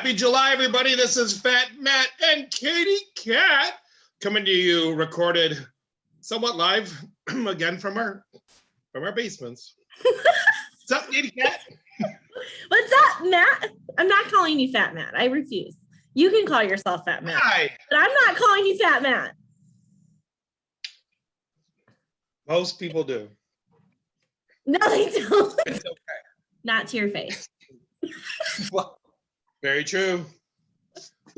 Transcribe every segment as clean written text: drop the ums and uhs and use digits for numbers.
Happy July, everybody. This is Fat Matt and Katie Cat coming to you recorded somewhat live again from our basements. What's up, Katie Cat? What's up, Matt? I'm not calling you Fat Matt. I refuse. You can call yourself Fat Matt. Hi. But I'm not calling you Fat Matt. Most people do. No, they don't. It's okay. Not to your face. Well, very true.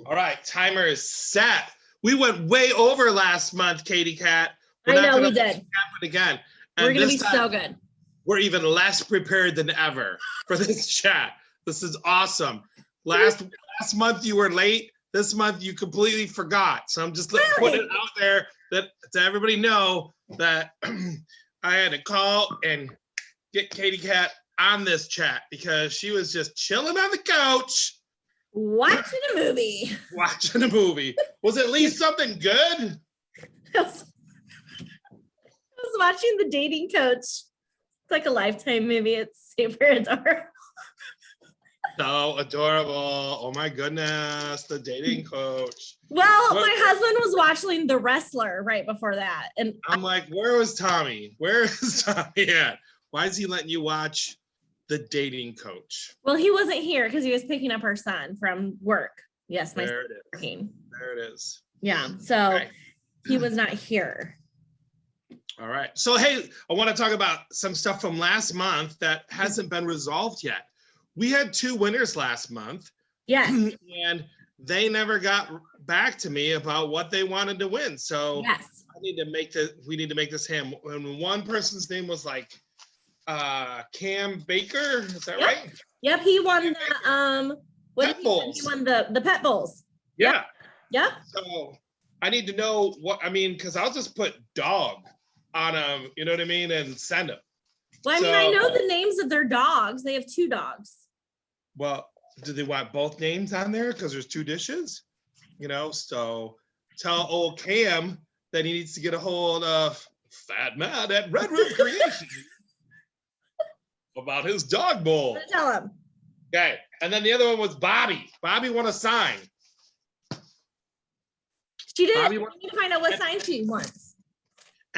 All right, timer is set. We went way over last month, Katie Cat. I know we did. Happen again. We're And gonna be this time, so good. We're even less prepared than ever for this chat. This is awesome. Last month you were late. This month you completely forgot. So I'm just putting it out there that to everybody know that I had to call and get Katie Cat on this chat because she was just chilling on the couch. Watching a movie. Watching a movie. Was it at least something good? I was watching The Dating Coach. It's like a Lifetime movie. It's super adorable. So adorable. Oh my goodness. The Dating Coach. Well, my husband was watching The Wrestler right before that. And I'm like, where was Tommy? Where is Tommy at? Why is he letting you watch The Dating Coach? Well, he wasn't here because he was picking up our son from work. Yes, my There son it is. working. There it is. Yeah, so Okay. he was not here. All right. So, hey, I want to talk about some stuff from last month that hasn't been resolved yet. We had 2 winners last month. Yes. And they never got back to me about what they wanted to win. So Yes. we need to make this ham. And one person's name was like Cam Baker. Is that right? Yep, he won the Pet Bowls. He won the Pet Bowls. Yeah. Yep. So I need to know because I'll just put dog on them, you know what I mean, and send them. Well, I mean, I know the names of their dogs. They have 2 dogs. Well, do they want both names on there? Because there's 2 dishes, so tell old Cam that he needs to get a hold of Fat Matt at Red Roof Creation about his dog bowl. Tell him. Okay, and then the other one was Bobby. Bobby won a sign. She did. Bobby We need to find out what sign she wants.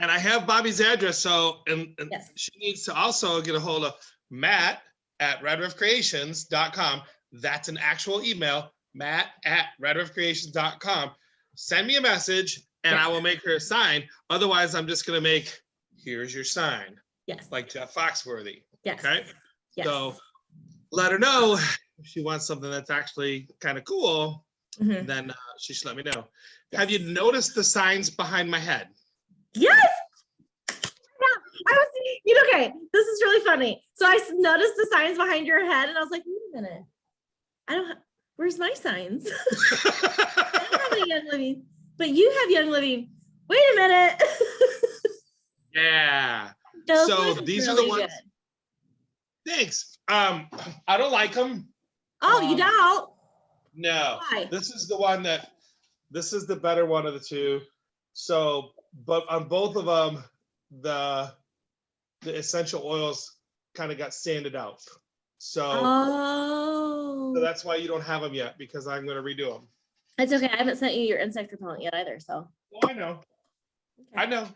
And I have Bobby's address, so and Yes. she needs to also get a hold of Matt at redriffcreations.com. That's an actual email, Matt at redriffcreations.com. Send me a message and I will make her a sign. Otherwise, I'm just going to make, here's your sign. Yes. Like Jeff Foxworthy. Yes. Okay. Yes. So let her know if she wants something that's actually kind of cool, then she should let me know. Yes. Have you noticed the signs behind my head? Yes. Okay, this is really funny. So I noticed the signs behind your head and I was like, wait a minute. Where's my signs? I don't have any Young Living, but you have Young Living. Wait a minute. Yeah. Those So look these really are the ones. good. Thanks. I don't like them. Oh, you don't? No. Why? This is the better one of the 2. So, but on both of them, the essential oils kind of got sanded out. So that's why you don't have them yet, because I'm going to redo them. It's okay. I haven't sent you your insect repellent yet either. So. Oh, I know. Okay. I know.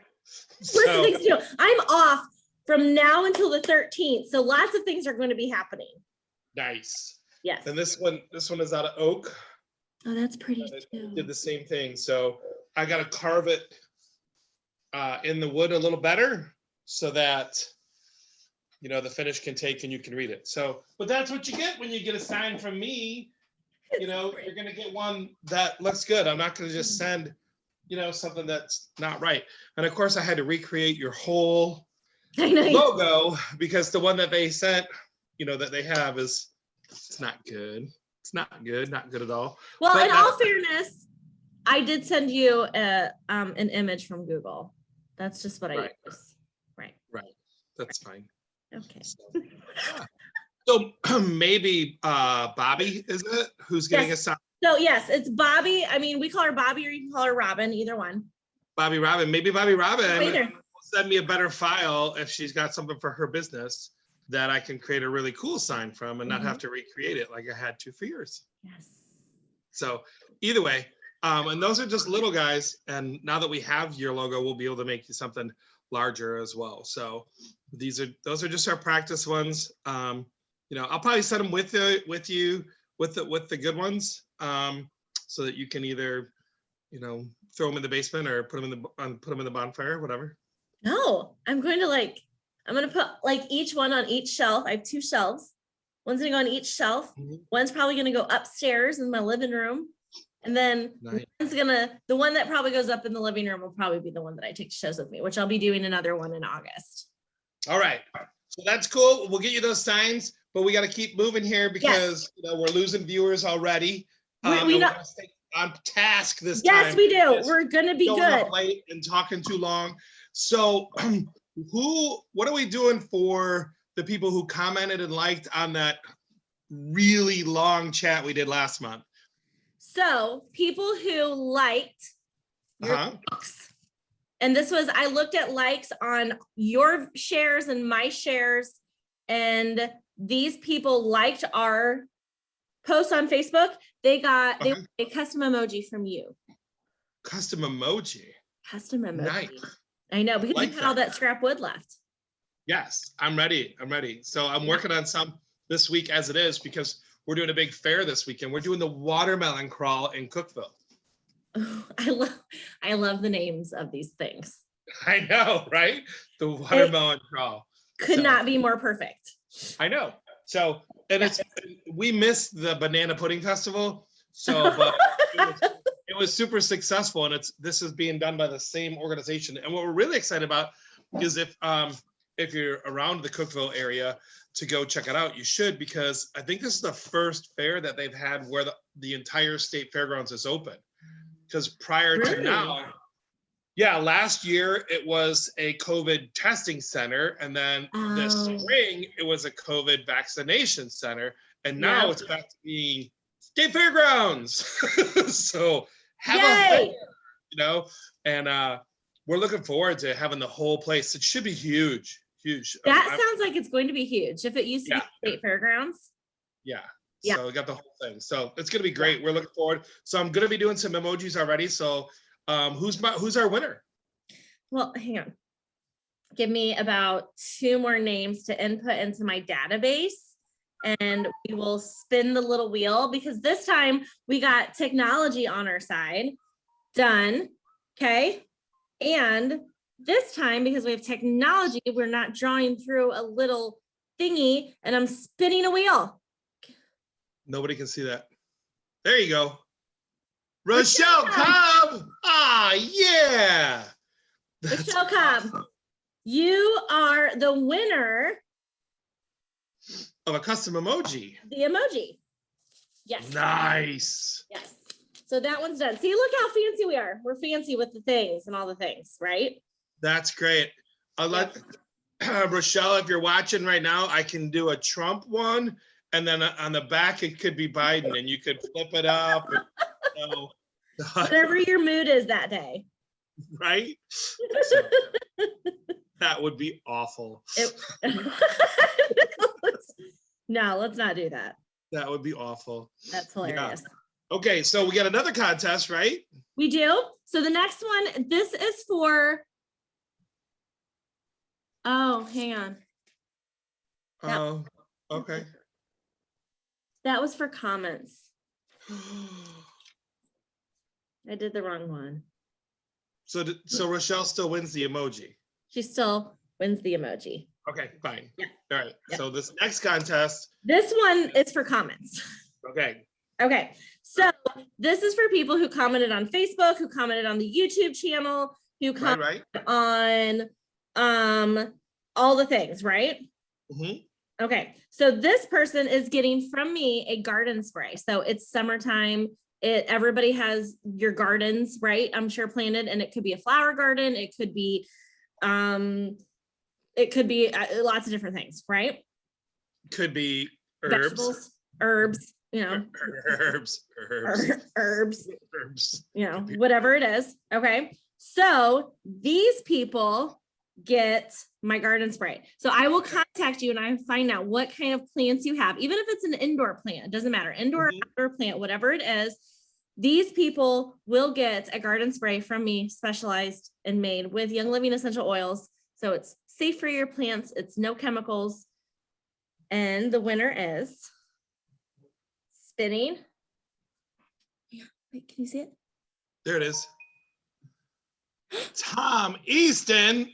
Listen, things to do. I'm off from now until the 13th. So lots of things are going to be happening. Nice. Yes. And this one is out of oak. Oh, that's pretty too. Did the same thing. So I got to carve it in the wood a little better so that the finish can take and you can read it. So, but that's what you get when you get a sign from me. You're gonna get one that looks good. I'm not gonna just send something that's not right. And of course I had to recreate your whole logo because the one that they sent that they have it's not good. It's not good at all. Well, but in all fairness, I did send you an image from Google. That's just what I use. Right. That's fine. Okay. So maybe Bobby, is it? Who's getting a sign? So yes, it's Bobby. I mean, we call her Bobby or you can call her Robin, either one. Bobby Robin. Maybe Bobby Robin Right will send me a better file if she's got something for her business that I can create a really cool sign from and not have to recreate it like I had to for yours. Yes. So either way, and those are just little guys. And now that we have your logo, we'll be able to make you something larger as well. So those are just our practice ones. I'll probably set them with you with the good ones, so that you can either, throw them in the basement or put them in the bonfire, whatever. No, I'm going to put like each one on each shelf. I have 2 shelves. One's gonna go on each shelf. One's probably gonna go upstairs in my living room. And then Nice. the one that probably goes up in the living room will probably be the one that I take to shows with me, which I'll be doing another one in August. All right. So that's cool. We'll get you those signs, but we got to keep moving here because we're losing viewers already. We gotta stay on task this time. Yes, we do. We're gonna be Going good. up late and talking too long. So what are we doing for the people who commented and liked on that really long chat we did last month? So people who liked your likes, and this was, I looked at likes on your shares and my shares, and these people liked our post on Facebook. They got a custom emoji from you. Custom emoji. Nice. I know, because you had all that scrap wood left. Yes, I'm ready. So I'm working on some this week as it is, because we're doing a big fair this weekend. We're doing the watermelon crawl in Cookeville. Oh, I love the names of these things. I know, right? The watermelon crawl. Could not be more perfect. I know. So, and we missed the banana pudding festival. So, but it was super successful, and this is being done by the same organization. And what we're really excited about is if you're around the Cookeville area to go check it out, you should, because I think this is the first fair that they've had where the entire state fairgrounds is open. Because prior to now, last year it was a COVID testing center, and then this spring it was a COVID vaccination center, and now it's back to being state fairgrounds. So have a fair, and we're looking forward to having the whole place. It should be huge. That sounds like it's going to be huge. If it used to be state fairgrounds. Yeah. So we got the whole thing. So it's going to be great. We're looking forward. So I'm going to be doing some emojis already. So who's our winner? Well, hang on. Give me about 2 more names to input into my database, and we will spin the little wheel, because this time we got technology on our side. Done. Okay. And this time, because we have technology, we're not drawing through a little thingy, and I'm spinning a wheel. Nobody can see that. There you go. Rochelle Cobb. Yeah. Rochelle Cobb, you are the winner of a custom emoji. The emoji. Yes. Nice. Yes. So that one's done. See, look how fancy we are. We're fancy with the things and all the things, right? That's great. I'll let Rochelle, if you're watching right now, I can do a Trump one, and then on the back it could be Biden, and you could flip it up. Whatever your mood is that day. Right? So, that would be awful. No, let's not do that. That would be awful. That's hilarious. Yeah. Okay, so we got another contest, right? We do. So the next one, this is for. Oh, hang on. Oh, okay. That was for comments. I did the wrong one. So Rochelle still wins the emoji. She still wins the emoji. Okay, fine. All right. Yep. So this next contest. This one is for comments. Okay. Okay. So this is for people who commented on Facebook, who commented on the YouTube channel, who commented on all the things, right? Mm-hmm. Okay. So this person is getting from me a garden spray. So it's summertime. Everybody has your gardens, right? I'm sure planted, and it could be a flower garden. It could be lots of different things, right? Could be herbs. Vegetables, herbs, herbs, whatever it is. Okay. So these people get my garden spray. So I will contact you and I find out what kind of plants you have, even if it's an indoor plant, it doesn't matter, indoor or outdoor plant, whatever it is. these people will get a garden spray from me, specialized and made with Young Living essential oils. So it's safe for your plants. It's no chemicals. And the winner is spinning. Wait, can you see it? There it is. Tom Easton.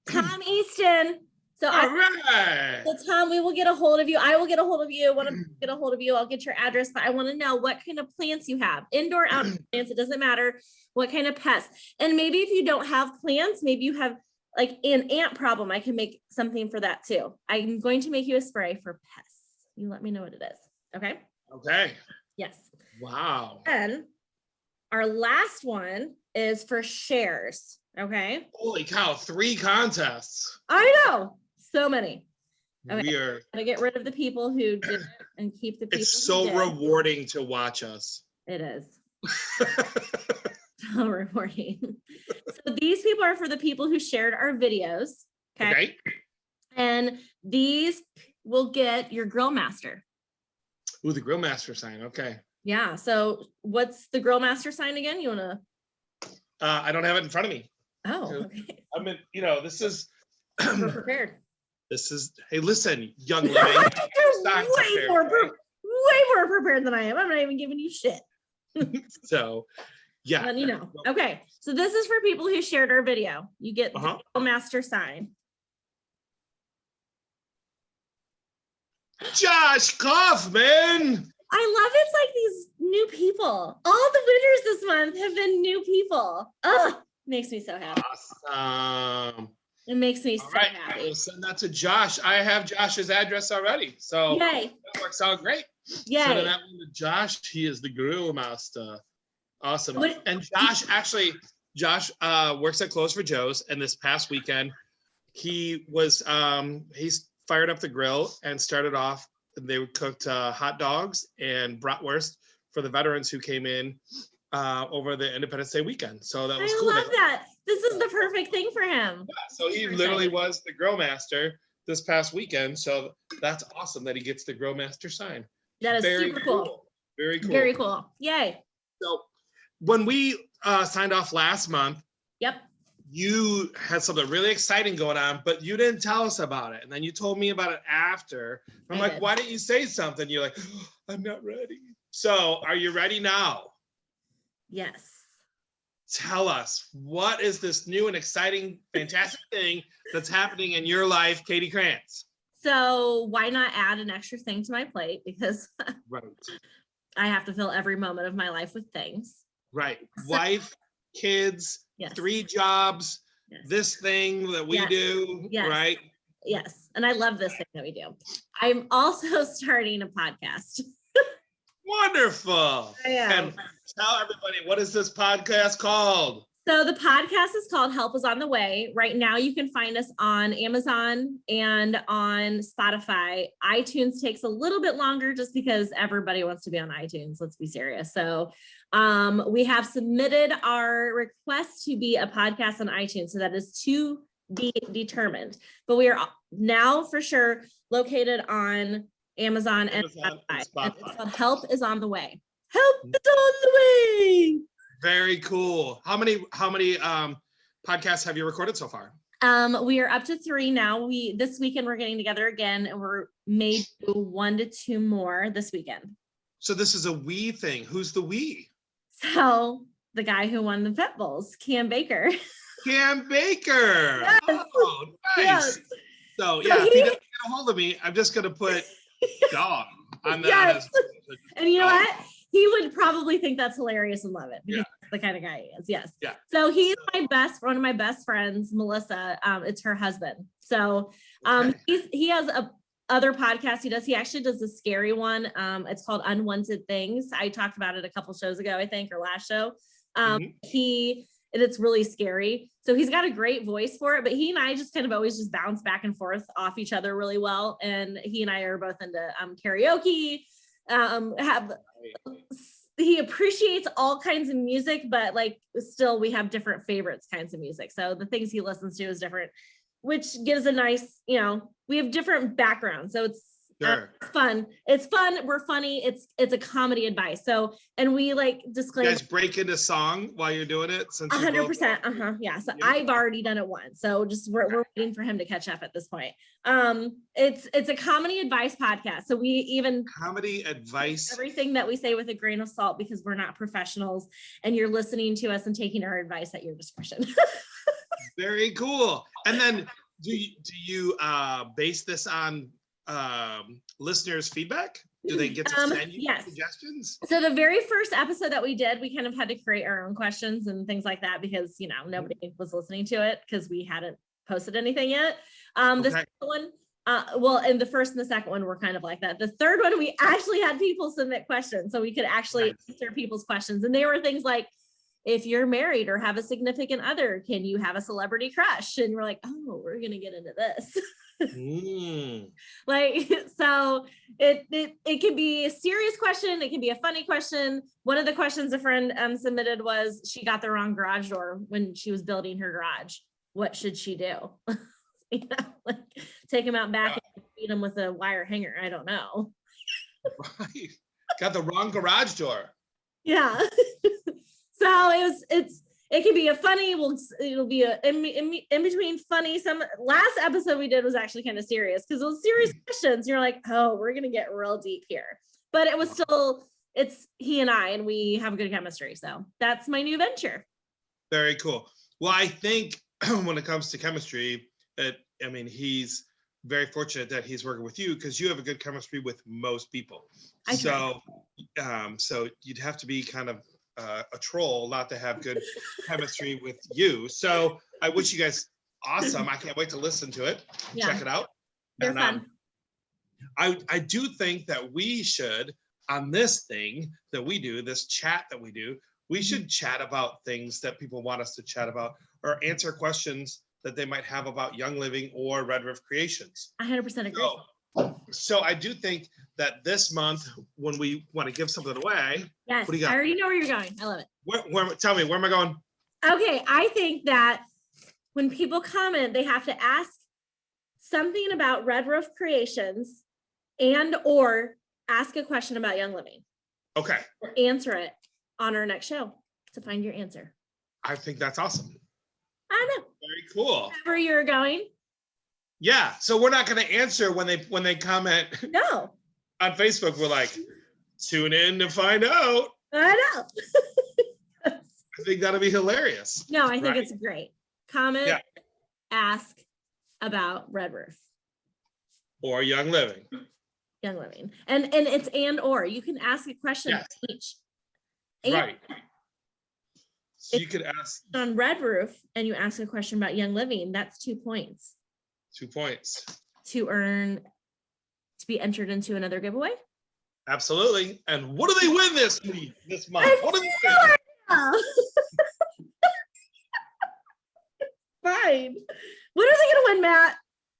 Tom Easton. So All right. So Tom, we will get a hold of you. I will get a hold of you. When I get a hold of you, I'll get your address, but I want to know what kind of plants you have. Indoor, outdoor plants, it doesn't matter what kind of pests. And maybe if you don't have plants, maybe you have like an ant problem. I can make something for that too. I'm going to make you a spray for pests. You let me know what it is. Okay. Okay. Yes. Wow. And our last one is for shares. Okay. Holy cow, 3 contests. I know. So many. Okay. We are. Gotta get rid of the people who did it and keep the people. It's so rewarding to watch us. It is. So rewarding. So these people are for the people who shared our videos. Okay. And these will get your Grill Master. Ooh, the Grill Master sign. Okay. Yeah. So what's the Grill Master sign again? You want to? I don't have it in front of me. Oh, okay. I mean, this is. We're prepared. This is. Hey, listen, Young Living. You're way more prepared than I am. I'm not even giving you shit. So, yeah. Let you know. Okay. So this is for people who shared our video. You get the Grill Master sign. Josh Kaufman. I love it's like these new people. All the winners this month have been new people. Oh, makes me so happy. Awesome. It makes me so I happy. will send that to Josh. I have Josh's address already. So Yay. that works out great. Yay. Sending that one to Josh. He is the Grill Master. Awesome. What- And Josh works at Clothes for Joe's. And this past weekend, he was he's fired up the grill and started off. They cooked hot dogs and bratwurst for the veterans who came in over the Independence Day weekend. So that was cool. I love that. This is the perfect thing for him. Yeah, so he literally was the Grill Master this past weekend. So that's awesome that he gets the Grill Master sign. That is super cool. Very cool. Very cool. Yay. So when we signed off last month, Yep. you had something really exciting going on, but you didn't tell us about it. And then you told me about it after. I'm like, why didn't you say something? You're like, oh, I'm not ready. So are you ready now? Yes. Tell us, what is this new and exciting, fantastic thing that's happening in your life, Catie Crance? So why not add an extra thing to my plate? Because Right. I have to fill every moment of my life with things. Right. Wife, kids, Yes. 3 jobs, Yes. this thing that we Yes. do, Yes. right? Yes. And I love this thing that we do. I'm also starting a podcast. Wonderful. I am. And tell everybody, what is this podcast called? So the podcast is called Help Is on the Way. Right now you can find us on Amazon and on Spotify. iTunes takes a little bit longer just because everybody wants to be on iTunes. Let's be serious. So we have submitted our request to be a podcast on iTunes. So that is to be determined. But we are now for sure located on Amazon and Spotify. And it's called Help Is on the Way. Help is on the way. Very cool. How many podcasts have you recorded so far? We are up to 3 now. This weekend we're getting together again, and we're made to 1 to 2 more this weekend. So this is a we thing. Who's the we? So the guy who won the Pet Bowls, Cam Baker. Cam Baker. Yes. Oh, nice. Yes. So yeah, if he doesn't get a hold of me, I'm just gonna put dog on that. Yes. And you know what? He would probably think that's hilarious and love it because that's the kind of guy he is. Yes. Yeah. So he's one of my best friends, Melissa. It's her husband. So he has a other podcast he does. He actually does a scary one. It's called Unwanted Things. I talked about it a couple shows ago, I think, or last show. It's really scary. So he's got a great voice for it, but he and I just kind of always just bounce back and forth off each other really well. And he and I are both into karaoke. He appreciates all kinds of music, but like still we have different favorites kinds of music. So the things he listens to is different, which gives a nice, we have different backgrounds. So Sure. It's fun. It's fun. We're funny. It's a comedy advice. So, and we like You disclaimer. guys break into song while you're doing it since you're both- 100%. Yeah. So Yeah. I've already done it once. So just we're waiting for him to catch up at this point. It's a comedy advice podcast. So we even comedy advice. everything that we say with a grain of salt because we're not professionals and you're listening to us and taking our advice at your discretion. Very cool. And then do you base this on listeners' feedback? Do they get to send you yes. suggestions? So the very first episode that we did, we kind of had to create our own questions and things like that because, you know, nobody was listening to it because we hadn't posted anything yet. The second one, well, and the first and the second one were kind of like that. The third one, we actually had people submit questions so we could actually answer people's questions. And they were things like, if you're married or have a significant other, can you have a celebrity crush? And we're like, oh, we're going to get into this. Like, so it can be a serious question. It can be a funny question. One of the questions a friend submitted was she got the wrong garage door when she was building her garage. What should she do? You know, like take him out back and beat him with a wire hanger. I don't know. Right. Got the wrong garage door. Yeah. So it can be a funny, it'll be a in between funny. Some last episode we did was actually kind of serious because it was serious questions. You're like, oh, we're gonna get real deep here. But it was still, it's he and I, and we have a good chemistry. So that's my new venture. Very cool. Well, I think when it comes to chemistry, I mean, he's very fortunate that he's working with you because you have a good chemistry with most people. So you'd have to be kind of a troll not to have good chemistry with you. So I wish you guys awesome. I can't wait to listen to it. Yeah. Check it out. They're fun. I do think that we should, on this thing that we do, this chat that we do, we should chat about things that people want us to chat about or answer questions that they might have about Young Living or Red Roof Creations. 100% agree. So I do think that this month, when we want to give something away, Yes, what do you got? I already know where you're going. I love it. Tell me, where am I going? Okay, I think that when people comment, they have to ask something about Red Roof Creations and or ask a question about Young Living. Okay. Or answer it on our next show to find your answer. I think that's awesome. I know. Very cool. Wherever you're going. Yeah. So we're not going to answer when they comment. No. On Facebook. We're like, tune in to find out. I know. I think that'll be hilarious. No, I think it's great. Comment, ask about Red Roof. Or Young Living. Young Living. And it's and or. You can ask a question each. And right. So you could ask on Red Roof and you ask a question about Young Living, that's 2 points. 2 points. To be entered into another giveaway. Absolutely. And what do they win this month? What do they win? Fine. What are they gonna win, Matt?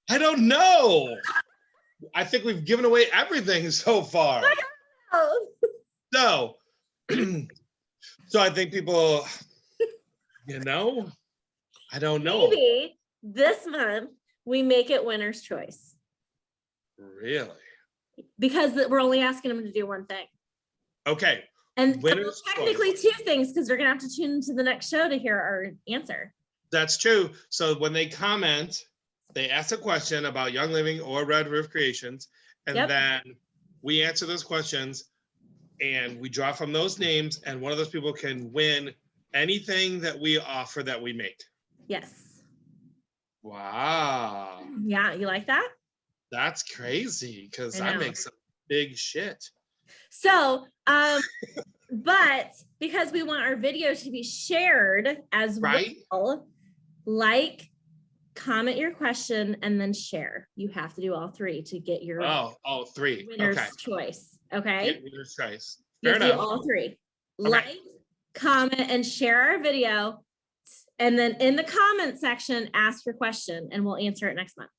I don't know. I think we've given away everything so far. So, so I think people, I don't know. Maybe this month we make it winner's choice. Really? Because we're only asking them to do one thing. Okay. And winner's technically choice. 2 things because they're gonna have to tune into the next show to hear our answer. That's true. So when they comment, they ask a question about Young Living or Red Roof Creations, and then we answer those questions and we draw from those names, and one of those people can win anything that we offer that we make. Yes. Wow. Yeah, you like that? That's crazy because I make some big shit. So, but because we want our video to be shared as well, like, comment your question, and then share. You have to do all 3 to get your 3 winner's choice. Okay. Winner's choice. You have to do all 3. Okay. Like, comment, and share our video. And then in the comment section, ask your question and we'll answer it next month.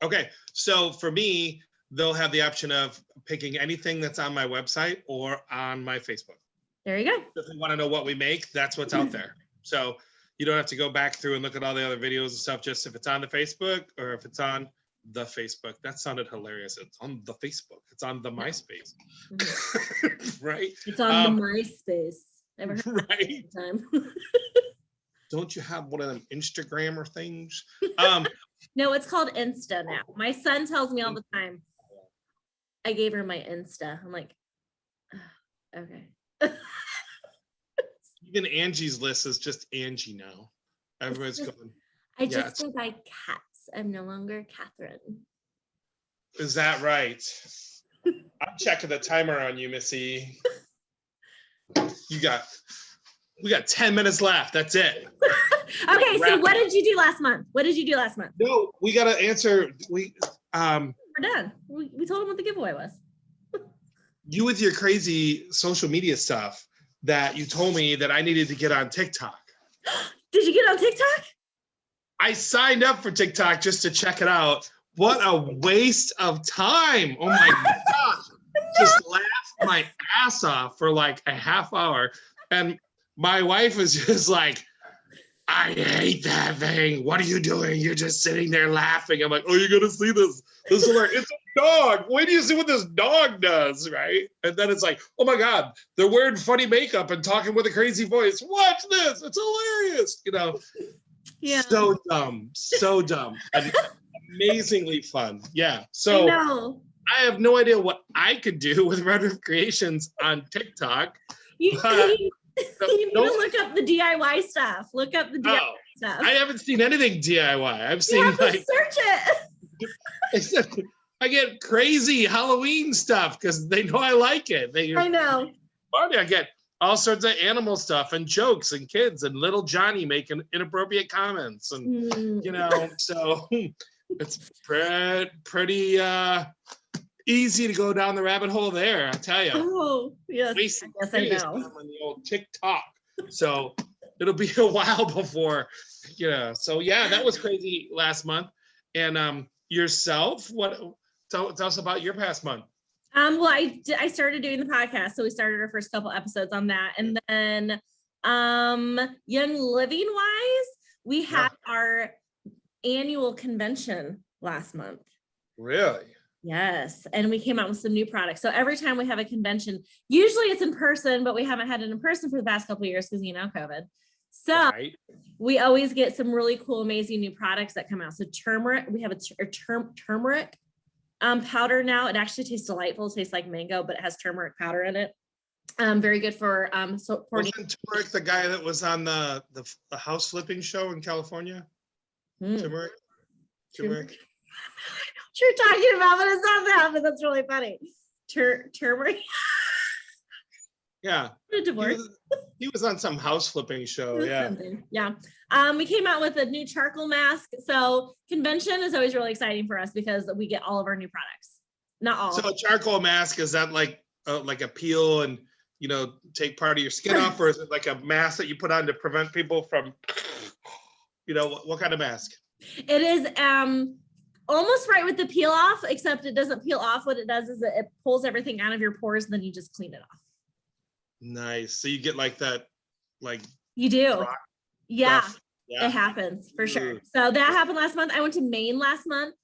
Okay. So for me, they'll have the option of picking anything that's on my website or on my Facebook. There you go. If they want to know what we make, that's what's out there. So you don't have to go back through and look at all the other videos and stuff. Just if it's on the Facebook or if it's on the Facebook. That sounded hilarious. It's on the Facebook. It's on the MySpace. Right? It's on the MySpace. Never heard Right? that time. Don't you have one of them Instagrammer things? No, it's called Insta now. My son tells me all the time. I gave her my Insta. I'm like, "Oh, okay." Even Angie's list is just Angie now. Everybody's going. I Yeah, just go by cats. I'm no longer Catherine. Is that right? I'm checking the timer on you, Missy. We got 10 minutes left. That's it. Okay, so Wrap what up. did you do last month? What did you do last month? No, we gotta answer. We're done. We told them what the giveaway was. You with your crazy social media stuff that you told me that I needed to get on TikTok. Did you get on TikTok? I signed up for TikTok just to check it out. What a waste of time. Oh my gosh. Just laughed my ass off for like a half hour. And my wife was just like, I hate that thing. What are you doing? You're just sitting there laughing. I'm like, oh, you're gonna see this. This is hilarious. It's a dog. Wait till you see what this dog does, right? And then it's like, oh my God, they're wearing funny makeup and talking with a crazy voice. Watch this. It's hilarious. You know, Yeah. so dumb, and amazingly fun. Yeah. I So know. I have no idea what I could do with Red Roof Creations on TikTok. You But need to look up the DIY stuff. Look up the DIY stuff. I haven't seen anything DIY. I've You seen have to like search it. I get crazy Halloween stuff because they know I like it. I know. Funny. I get all sorts of animal stuff and jokes and kids and little Johnny making inappropriate comments and you know, so it's pretty easy to go down the rabbit hole there. I tell you. Oh, yes. Wasting Yes, I serious know. time on the old TikTok. So it'll be a while before, you know. So yeah, that was crazy last month. And yourself, tell us about your past month. Well, I started doing the podcast, so we started our first couple episodes on that, and then Young Living wise, we had our annual convention last month. Really? Yes, and we came out with some new products. So every time we have a convention, usually it's in person, but we haven't had it in person for the past couple of years because COVID. So Right. we always get some really cool, amazing new products that come out. So turmeric, we have a turmeric powder now. It actually tastes delightful. It tastes like mango, but it has turmeric powder in it. Very good for supporting. Wasn't Turmeric the guy that was on the house flipping show in California? Turmeric. Turmeric. What you're talking about, but it's not that, but that's really funny. Turmeric. Yeah. He was on some house flipping show. Yeah. Yeah. We came out with a new charcoal mask. So convention is always really exciting for us because we get all of our new products. Not all. So a charcoal mask, is that like a peel and, you know, take part of your skin off, or is it like a mask that you put on to prevent people from, you know, what kind of mask? It is almost right with the peel off, except it doesn't peel off. What it does is it pulls everything out of your pores and then you just clean it off. Nice. So you get like that, like you do. Yeah, yeah, it happens for sure. So that happened last month. I went to Maine last month.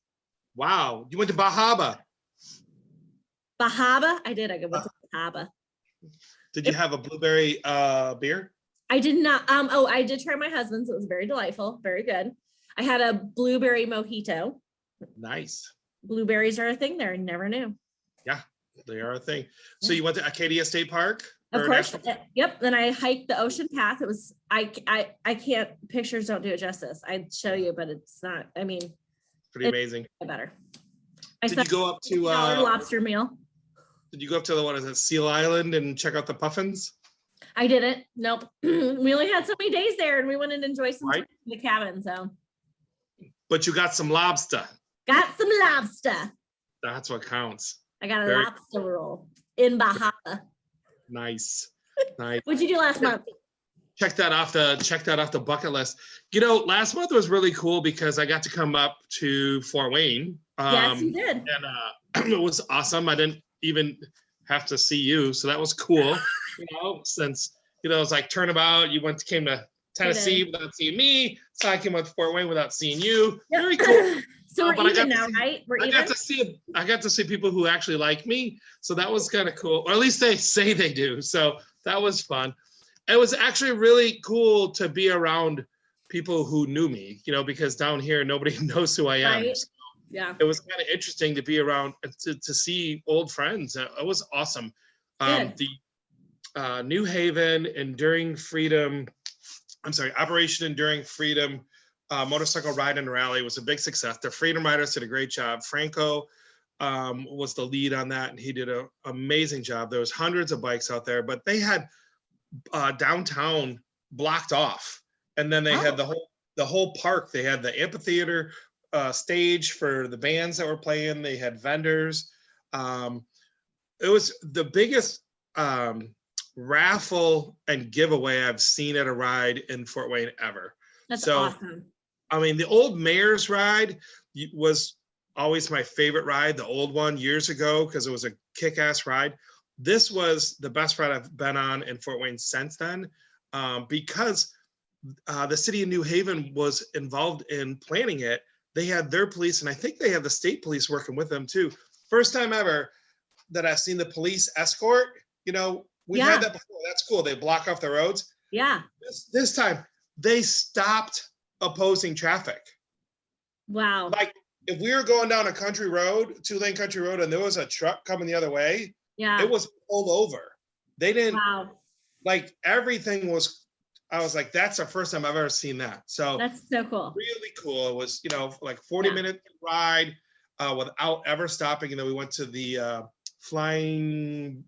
Wow. You went to Bahaba. Bahaba? I did. I went to Bahaba. Did you have a blueberry beer? I did not. I did try my husband's. It was very delightful. Very good. I had a blueberry mojito. Nice. Blueberries are a thing there. I never knew. Yeah, they are a thing. So you went to Acadia State Park? Of course. Yep. Then I hiked the ocean path. It was, I can't, pictures don't do it justice. I'd show you, but it's not, I mean. Pretty amazing. Better. Did you go up to lobster meal? Did you go up to what is it, Seal Island and check out the puffins? I didn't. Nope. We only had so many days there and we went and enjoyed some time in the cabin. So. But you got some lobster. Got some lobster. That's what counts. I got a lobster roll in Bahama. Nice. Nice. What'd you do last month? Check that off the bucket list. You know, last month was really cool because I got to come up to Fort Wayne. Yes, you did. And it was awesome. I didn't even have to see you, so that was cool. You know, since you know it's like turnabout. You came to Tennessee without seeing me, so I came up to Fort Wayne without seeing you. Yep. Very cool. So we're but I got even to now, see- right? We're I even. got to see people who actually like me. So that was kind of cool, or at least they say they do. So that was fun. It was actually really cool to be around people who knew me, because down here, nobody knows who I am. Right. So Yeah. it was kind of interesting to be around, to see old friends. It was awesome. Good. The New Haven Enduring Freedom, Operation Enduring Freedom motorcycle ride and rally was a big success. The Freedom Riders did a great job. Franco was the lead on that, and he did an amazing job. There was hundreds of bikes out there, but they had downtown blocked off, and then they had the whole park. They had the amphitheater stage for the bands that were playing. They had vendors. It was the biggest raffle and giveaway I've seen at a ride in Fort Wayne ever. That's So, awesome. I mean, the old mayor's ride was always my favorite ride, the old one years ago, because it was a kick-ass ride. This was the best ride I've been on in Fort Wayne since then, because the city of New Haven was involved in planning it. They had their police, and I think they have the state police working with them too. First time ever that I've seen the police escort. We've had that before. That's cool. They block off the roads. Yeah. This time they stopped opposing traffic. Wow. Like if we were going down a country road, 2-lane country road, and there was a truck coming the other way, Yeah. it was pulled over. They didn't. Wow. Like everything was. I was like, that's the first time I've ever seen that. So that's so cool. Really cool. It was, like 40-minute ride without ever stopping. And then we went to the Flying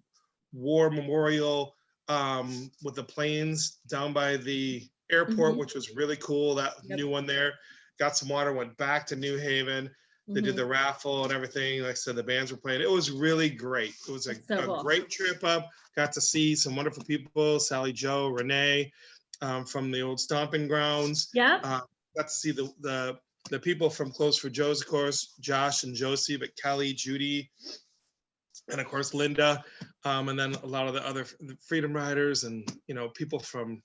War Memorial with the planes down by the airport, which was really cool. That new one there. Got some water, went back to New Haven. They did the raffle and everything. Like I said, the bands were playing. It was really great. It was a cool. great trip up. Got to see some wonderful people, Sally Joe, Renee, from the old stomping grounds. Yeah. Got to see the people from Close for Joe's, of course, Josh and Josie, but Kelly, Judy, and of course Linda, and then a lot of the other Freedom Riders and people from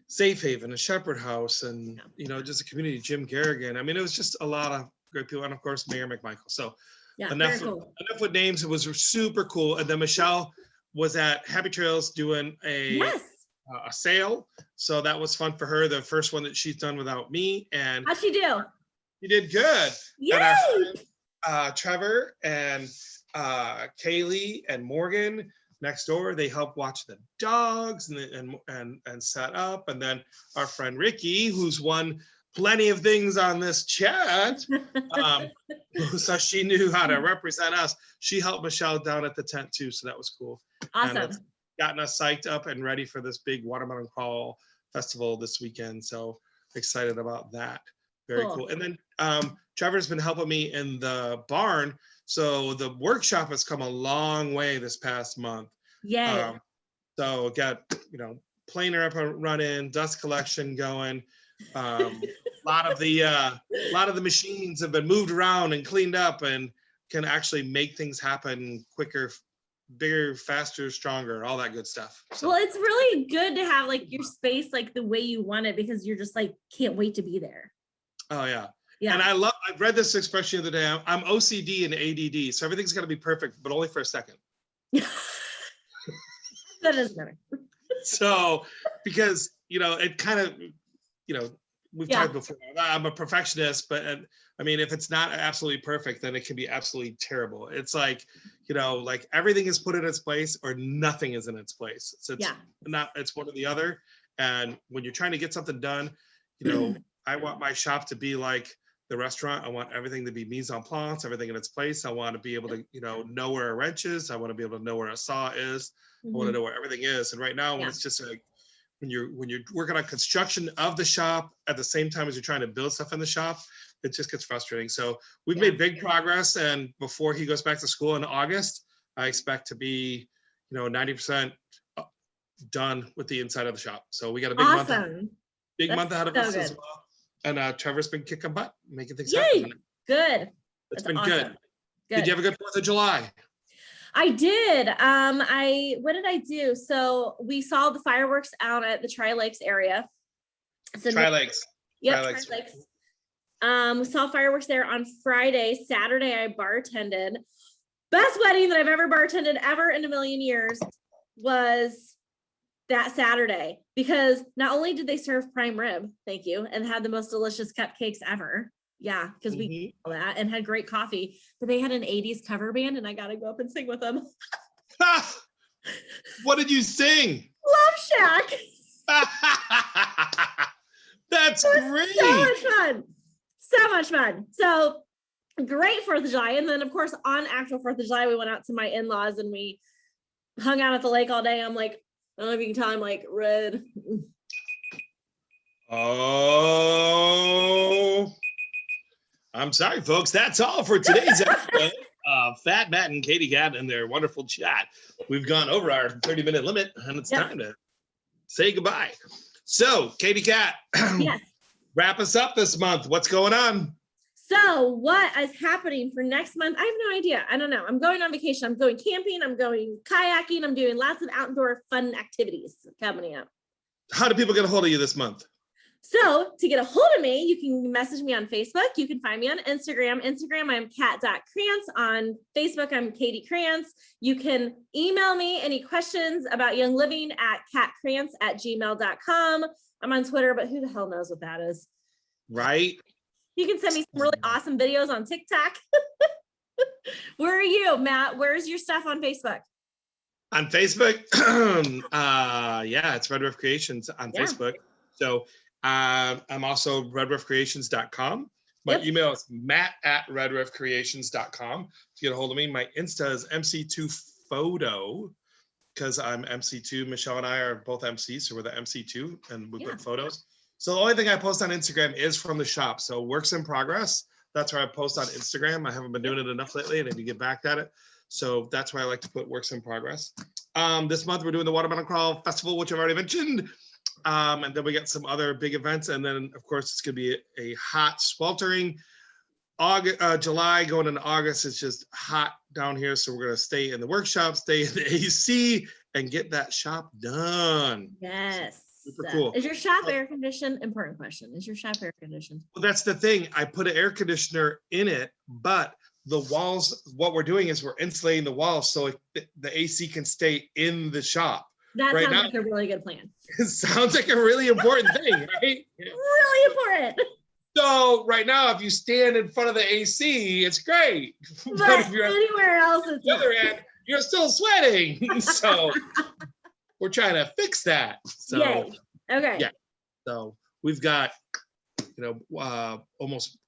Safe Haven and Shepherd House and just a community, Jim Garrigan. I mean, it was just a lot of great people, and of course Mayor McMichael. So enough with names. It was super cool. And then Michelle was at Happy Trails doing a sale, so that was fun for her. The first one that she's done without me. And how'd she do? She did good. Yay! And our friend, Trevor and Kaylee and Morgan next door, they help watch the dogs and set up. And then our friend Ricky, who's won plenty of things on this chat, so she knew how to represent us. She helped Michelle down at the tent too, so that was cool. Awesome. And it's gotten us psyched up and ready for this big Watermelon Crawl festival this weekend. So excited about that. Very cool. And then Trevor's been helping me in the barn. So the workshop has come a long way this past month. Yay. So got, planer up and running, dust collection going. A lot of the machines have been moved around and cleaned up and can actually make things happen quicker, bigger, faster, stronger, all that good stuff. So. Well, it's really good to have like your space like the way you want it, because you're just like can't wait to be there. Oh yeah. Yeah. And I've read this expression the other day. I'm OCD and ADD, so everything's got to be perfect, but only for a second. That doesn't matter. So, because it kind of, we've talked before. I'm a perfectionist, but I mean, if it's not absolutely perfect, then it can be absolutely terrible. It's like, like everything is put in its place or nothing is in its place. So it's one or the other. And when you're trying to get something done, I want my shop to be like the restaurant. I want everything to be mise en place, everything in its place. I want to be able to, know where a wrench is. I want to be able to know where a saw is. I want to know where everything is. And right now, when it's just like, when you're working on construction of the shop at the same time as you're trying to build stuff in the shop, it just gets frustrating. So we've made big progress. And before he goes back to school in August, I expect to be, 90% done with the inside of the shop. So we got a big month ahead of us as well. And Trevor's been kicking butt, making things happen. Good. It's been awesome. Good. Did you have a good 4th of July? I did. What did I do? So we saw the fireworks out at the Tri Lakes area. So Tri Lakes. Yep, Tri Lakes. Saw fireworks there on Friday. Saturday, I bartended. Best wedding that I've ever bartended ever in a million years was that Saturday, because not only did they serve prime rib, thank you, and had the most delicious cupcakes ever. Yeah, because we did all that and had great coffee, but they had an 80s cover band and I got to go up and sing with them. What did you sing? Love Shack. That's great. So much fun. So much fun. So great 4th of July. And then, of course, on actual 4th of July, we went out to my in-laws and we hung out at the lake all day. I'm like, I don't know if you can tell, I'm like red. Oh, I'm sorry, folks. That's all for today's episode of Fat Matt and Catie Cat and their wonderful chat. We've gone over our 30-minute limit, and it's time to say goodbye. So, Catie Cat, Yes. Wrap us up this month. What's going on? So what is happening for next month? I have no idea. I don't know. I'm going on vacation. I'm going camping. I'm going kayaking. I'm doing lots of outdoor fun activities coming up. How do people get a hold of you this month? So to get a hold of me, you can message me on Facebook. You can find me on Instagram. I'm cat.crance. On Facebook, I'm Catie Crance. You can email me any questions about Young Living at catcrance@gmail.com. I'm on Twitter, but who the hell knows what that is? Right. You can send me some really awesome videos on TikTok. Where are you, Matt? Where's your stuff on Facebook? On Facebook, it's Red Riff Creations on Facebook. So I'm also redriffcreations.com. My email is matt@redriffcreations.com to get a hold of me. My Insta is MC2photo because I'm MC2. Michelle and I are both MCs, so we're the MC2 and we put photos. So the only thing I post on Instagram is from the shop. So works in progress. That's where I post on Instagram. I haven't been doing it enough lately. I need to get back at it. So that's where I like to put works in progress. This month we're doing the Watermelon Crawl Festival, which I've already mentioned. And then we got some other big events. And then of course it's gonna be a hot, sweltering July going into August. It's just hot down here. So we're gonna stay in the workshop, stay in the AC and get that shop done. Yes. Super cool. Is your shop air conditioned? Important question. Is your shop air conditioned? Well, that's the thing. I put an air conditioner in it, but the walls, what we're doing is we're insulating the walls so the AC can stay in the shop. That sounds like a really good plan. It sounds like a really important thing, right? Really important. So right now, if you stand in front of the AC, it's great. But if you're anywhere else, it's the other end, you're still sweating. So we're trying to fix that. So yay. Okay. Yeah. So we've got, almost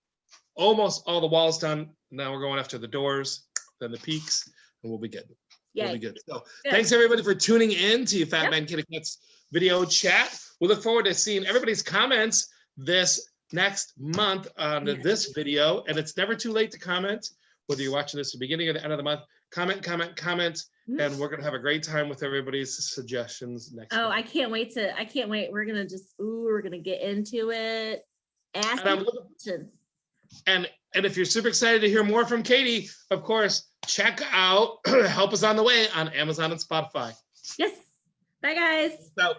all the walls done. Now we're going after the doors, then the peaks, and we'll be good. We'll be good. So thanks everybody for tuning in to Fat Man Catie Cat's video chat. We look forward to seeing everybody's comments this next month on this video. And it's never too late to comment, whether you're watching this at the beginning or the end of the month. Comment. And we're gonna have a great time with everybody's suggestions next month. I can't wait. We're gonna get into it. Ask questions. And if you're super excited to hear more from Catie, of course, check out Help Us on the Way on Amazon and Spotify. Yes. Bye, guys. So.